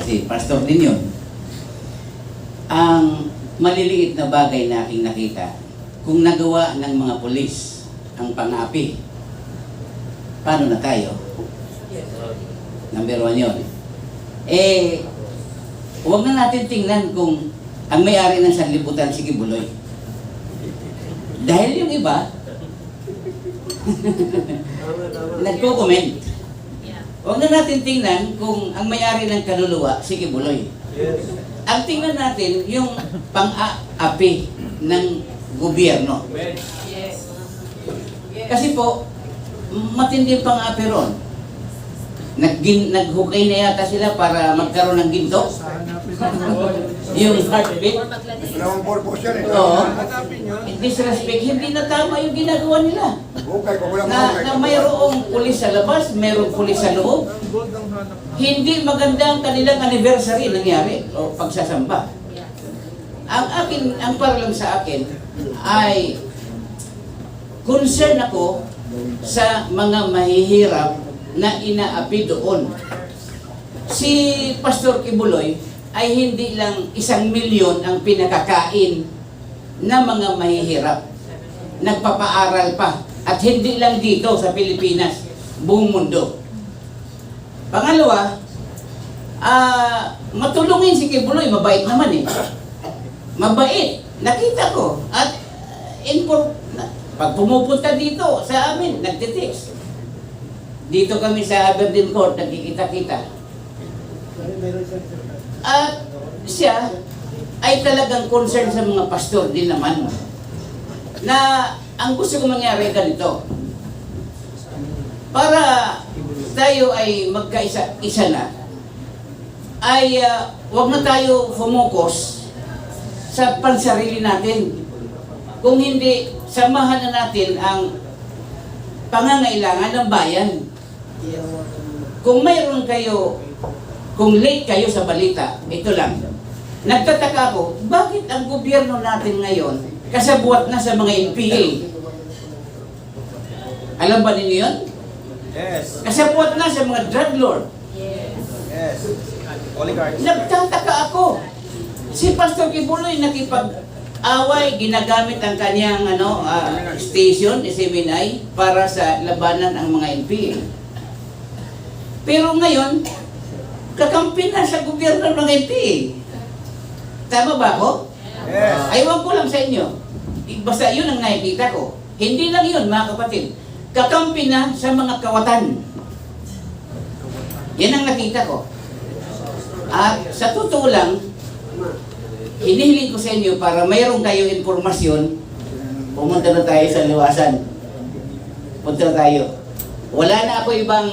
kasi pastor din yun. Ang maliliit na bagay na aking nakita, kung nagawa ng mga pulis ang pang-api, paano na tayo? Number 1 yun. Huwag na natin tingnan kung ang may-ari ng sanlibutan si Kibuloy. Dahil yung iba, nagko-comment. Huwag na natin tingnan kung ang may-ari ng kaluluwa si Kibuloy. Ang tingnan natin yung pang-api ng gobyerno. Kasi po, matindi yung pang-api ron. Naghukay na yata sila para magkaroon ng ginto. Yung heartbeat. Oo. Disrespect, hindi na tama yung ginagawa nila. Na mayroong pulis sa labas, mayroong pulis sa loob. Hindi maganda ang kanilang anniversary nangyari o pagsasamba. Ang para lang sa akin ay concern ako sa mga mahihirap na inaapi doon. Si Pastor Kibuloy ay hindi lang 1 milyon ang pinakakain na mga mahihirap. Nagpapaaral pa. At hindi lang dito sa Pilipinas, buong mundo. Pangalawa, matulungin si Kibuloy, mabait naman eh. Mabait, nakita ko. At pag pumupunta dito sa amin, nagtitext. Dito kami sa Aberdeen Court, nagkikita-kita. At siya ay talagang concern sa mga pastor din naman. Na ang gusto ko mangyari ganito. Para tayo ay magkaisa-isa na, ay wag na tayo focus sa pansarili natin. Kung hindi, samahan na natin ang pangangailangan ng bayan. Kung mayroon kayo, kung late kayo sa balita, ito lang. Nagtataka ako, bakit ang gobyerno natin ngayon kasabwat na sa mga NPA? Alam ba ninyo yun? Yes. Kasabwat na sa mga drug lord. Yes. Oligarchs. Nagtataka ako. Si Pastor Kibuloy nakipag-away, ginagamit ang kanyang station, SMNI, para sa labanan ang mga NPA. Pero ngayon, kakampi na sa gobyerno ng NPA. Tama ba ako? Yes. Aywan ko lang sa inyo. Basta yun ang nakikita ko. Hindi lang yun, mga kapatid. Kakampi na sa mga kawatan. Yan ang nakita ko. At sa totoo lang, hinihiling ko sa inyo para mayroong kayong impormasyon, pumunta na tayo sa luwasan. Punta na tayo. Wala na ako ibang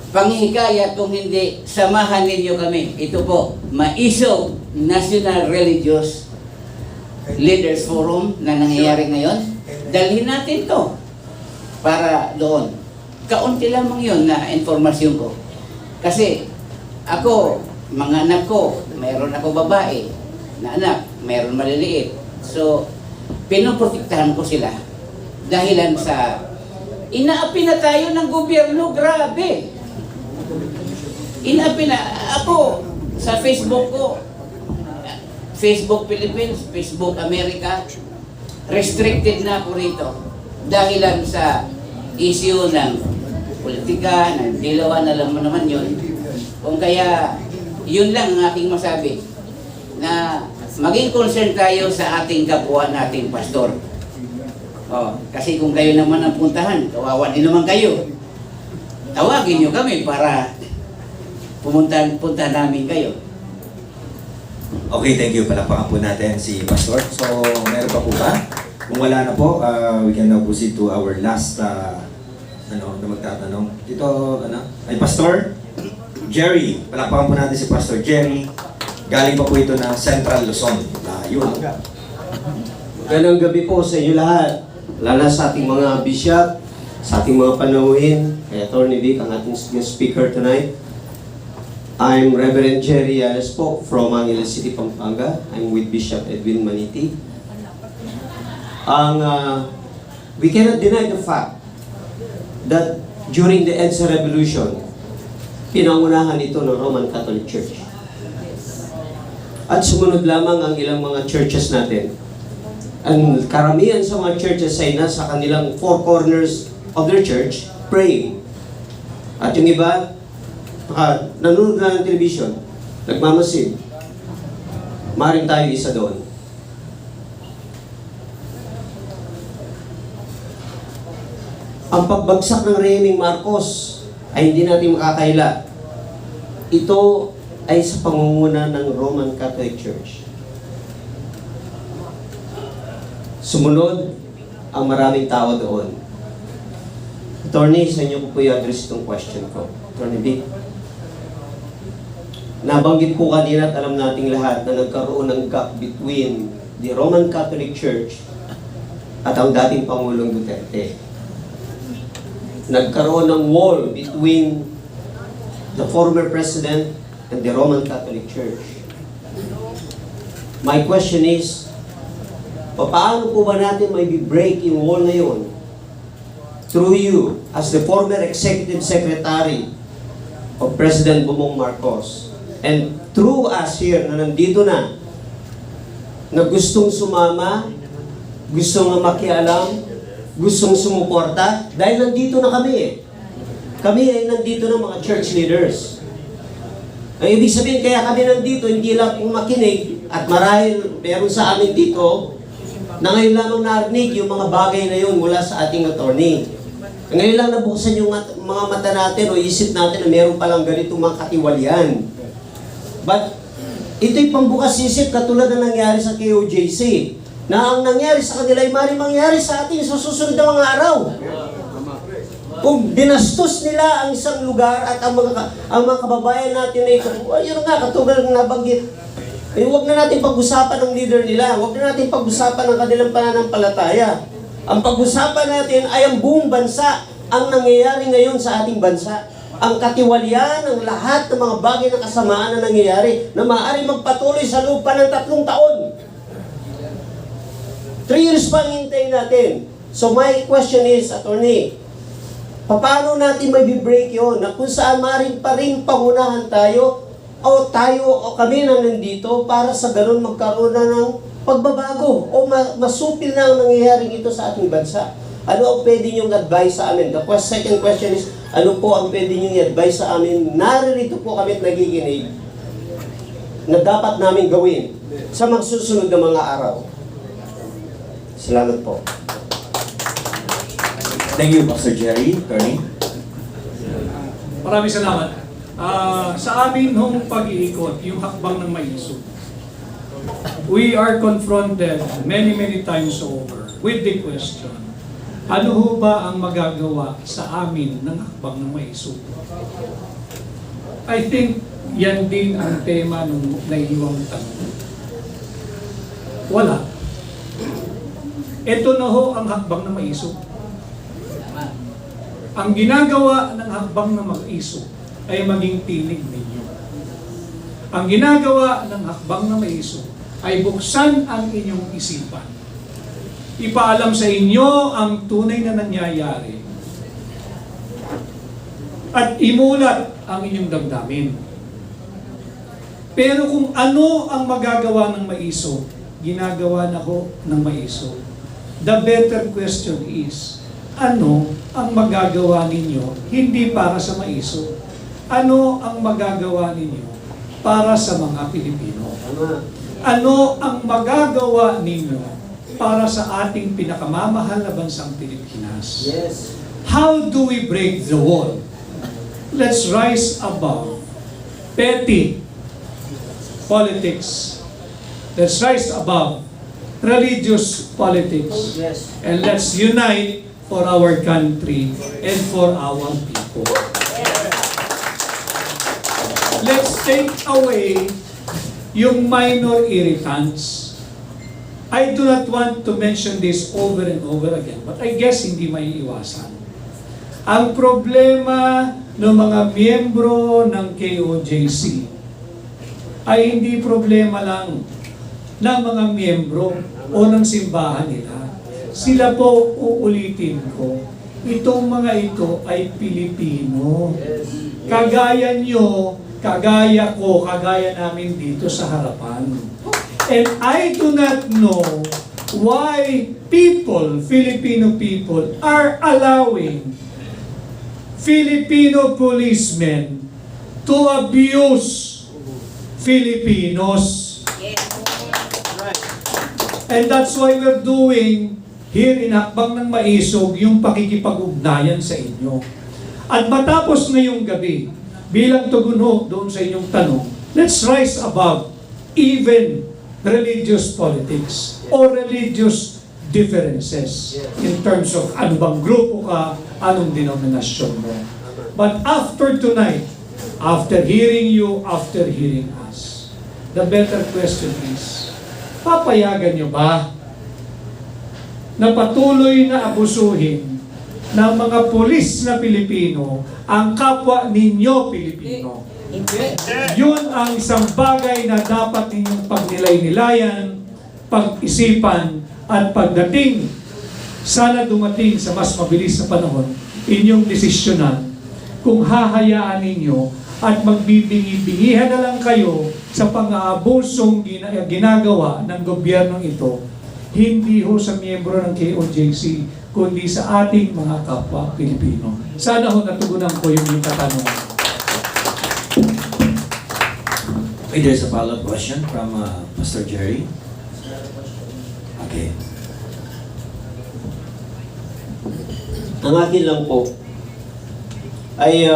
panghihikayat kung hindi samahan ninyo kami. Ito po, MAISO, National Religious Leaders Forum na nangyayari ngayon. Dalhin natin to para doon. Kaunti lamang yun na informasyon ko. Kasi ako, mga anak ko, mayroon ako babae na anak, mayroon maliliit. So, pinoprotektahan ko sila. Dahilan sa inaapi na tayo ng gobyerno, grabe. Inaapi na. Ako, sa Facebook ko, Facebook Philippines, Facebook America, restricted na ako rito. Dahilan sa issue ng politika, ng dilawan, alam mo naman yun. Kung kaya, yun lang ang aking masabi, na maging concern tayo sa ating kapwa nating pastor. Kasi kung kayo naman ang puntahan, kawawa din naman kayo. Tawagin nyo kami para punta namin kayo. Okay, thank you. Palakpakan po natin si Pastor. So, meron pa po ba? Kung wala na po, we can now proceed to our last na magtatanong. Dito, ay Pastor Jerry. Palakpakan po natin si Pastor Jerry. Galing pa po ito ng Central Luzon. Yun. Magandang gabi po sa inyo lahat. Lalo sa ating mga bishop, sa ating mga panauhin, kay Attorney Vic, ang ating speaker tonight. I'm Reverend Jerry Yanes po from Angeles City, Pampanga. I'm with Bishop Edwin Maniti. We cannot deny the fact that during the EDSA Revolution, pinangunahan ito ng Roman Catholic Church. At sumunod lamang ang ilang mga churches natin. Ang karamihan sa mga churches ay nasa kanilang four corners of their church, praying. At yung iba, nanonood na ng television, nagmamasid. Maring tayo isa doon. Ang pagbagsak ng rehimeng Marcos ay hindi natin makakaila. Ito ay sa pangunguna ng Roman Catholic Church. Sumunod ang maraming tao doon. Attorney, sa inyo ko po i-address itong question ko. Attorney B. Nabanggit po kanina at alam nating lahat na nagkaroon ng gap between the Roman Catholic Church at ang dating Pangulong Duterte. Nagkaroon ng wall between the former president and the Roman Catholic Church. My question is, paano po ba natin may break yung wall na yun? Through you, as the former executive secretary of President Bongbong Marcos, and through us here na nandito na gustong sumama, gustong makialam, gustong sumuporta, dahil nandito na kami eh. Kami ay nandito ng mga church leaders. Ang ibig sabihin, kaya kami nandito, hindi lang kung makinig, at marahil meron sa amin dito, na ngayon lamang narinig yung mga bagay na yun mula sa ating attorney. Ngayon lang nabuksan yung mga mata natin o isip natin na meron palang ganitong mga katiwalian. But, ito'y pambukas isip katulad na nangyari sa KOJC. Na ang nangyari sa kanila ay maaaring mangyari sa atin sa susunod na mga araw. Kung binastos nila ang isang lugar at ang mga kababayan natin na ito, yun nga, katulad ng nabanggit. Eh, huwag na natin pag-usapan ng leader nila. Huwag na natin pag-usapan ng kanilang pananampalataya. Ang pag-usapan natin ay ang buong bansa, ang nangyayari ngayon sa ating bansa. Ang katiwalian ng lahat ng mga bagay na kasamaan na nangyayari na maaari magpatuloy sa loob pa ng 3 taon. 3 years pa ang hintayin natin. So my question is, attorney, paano natin may break yun na kung saan maaaring pa rin pangunahan tayo o kami na nandito para sa ganun magkaroon na ng pagbabago o masupil na ang nangyayaring ito sa ating bansa. Ano ang pwede niyong advice sa amin? The second question is, ano po ang pwede niyong advice sa amin? Naririto po kami at nagiginig na dapat namin gawin sa mga susunod na mga araw. Salamat po. Thank you, Pastor Jerry. Attorney. Maraming salamat. Sa amin hong pag-iikot, yung hakbang ng maiso, we are confronted many times over with the question, ano ho ba ang magagawa sa amin ng hakbang ng maiso? I think yan din ang tema ng naiiwang tanong. Wala. Ito na ho ang hakbang ng maiso. Ang ginagawa ng hakbang ng maiso ay maging tinig ninyo. Ang ginagawa ng hakbang ng maiso ay buksan ang inyong isipan. Ipaalam sa inyo ang tunay na nangyayari. At imulat ang inyong damdamin. Pero kung ano ang magagawa ng maiso, ginagawa na ko ng maiso. The better question is, ano ang magagawa ninyo hindi para sa maiso? Ano ang magagawa ninyo para sa mga Pilipino? Ano ang magagawa ninyo para sa ating pinakamamahal na bansang Pilipinas? Yes. How do we break the wall? Let's rise above petty politics. Let's rise above religious politics. Yes. And let's unite for our country and for our people. Let's take away yung minor irritants. I do not want to mention this over and over again, but I guess hindi maiiwasan. Ang problema ng mga miyembro ng KOJC ay hindi problema lang ng mga miyembro o ng simbahan nila. Sila po, uulitin ko, itong mga ito ay Pilipino. Kagaya nyo, kagaya ko, kagaya namin dito sa harapan. And I do not know why people, Filipino people, are allowing Filipino policemen to abuse Filipinos. And that's why we're doing here in Hakbang ng Maisog yung pakikipag-ugnayan sa inyo. At matapos ngayong gabi, bilang tugon doon sa inyong tanong, let's rise above even religious politics or religious differences in terms of ano bang grupo ka, anong denominasyon mo. But after tonight, after hearing you, after hearing us, the better question is, papayagan nyo ba na patuloy na abusuhin ng mga pulis na Pilipino ang kapwa ninyo Pilipino? Yun ang isang bagay na dapat ninyong pagnilay-nilayan, pag-isipan, at pagdating, sana dumating sa mas mabilis na panahon, inyong desisyonan kung hahayaan ninyo at magbibingi-bingihan na lang kayo sa pang-aabusong ginagawa ng gobyernong ito, hindi ho sa miyembro ng KOJC, kundi sa ating mga kapwa Pilipino. Sana ho natugunan ko yung katanungan. Okay, there's a follow-up question from Pastor Jerry. Okay. Ang akin lang po ay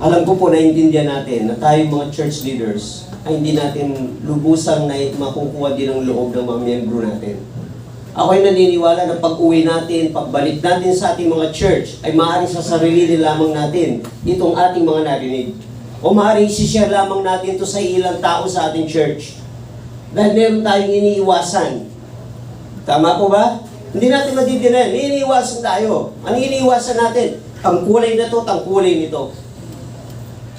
alam ko po, naiintindihan natin na tayo mga church leaders ay hindi natin lubusang na makukuha din ang loob ng mga miyembro natin. Ako ay naniniwala na pag-uwi natin, pagbalik natin sa ating mga church, ay maaaring sa sarili din lamang natin itong ating mga narinig. O maaaring isi-share lamang natin ito sa ilang tao sa ating church. Dahil meron tayong iniiwasan. Tama po ba? Hindi natin madidinayan. Iniiwasan tayo. Ang iniiwasan natin? Ang kulay na to, ang kulay nito.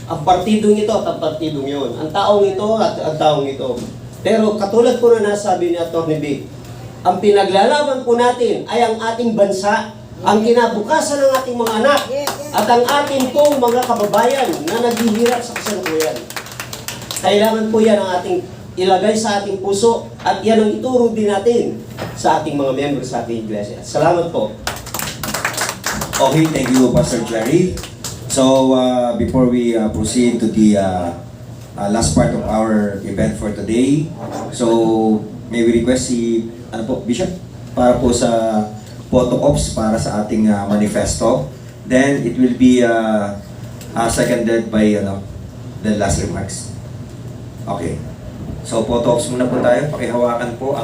Ang partidong ito at ang partidong yun. Ang taong ito at ang taong ito. Pero katulad po na nasabi ni Atty. Vic, ang pinaglalaban po natin ay ang ating bansa, ang kinabukasan ng ating mga anak, at ang ating pong mga kababayan na naghihirap sa kasalukuyan. Kailangan po yan ang ating ilagay sa ating puso at yan ang ituro din natin sa ating mga miyembro sa ating iglesia. Salamat po. Okay, thank you, Pastor Jerry. So, before we proceed to the last part of our event for today, so may we request si Bishop para po sa photo ops para sa ating manifesto. Then it will be seconded by the last remarks. Okay. So photo ops muna po tayo. Pakihawakan po ang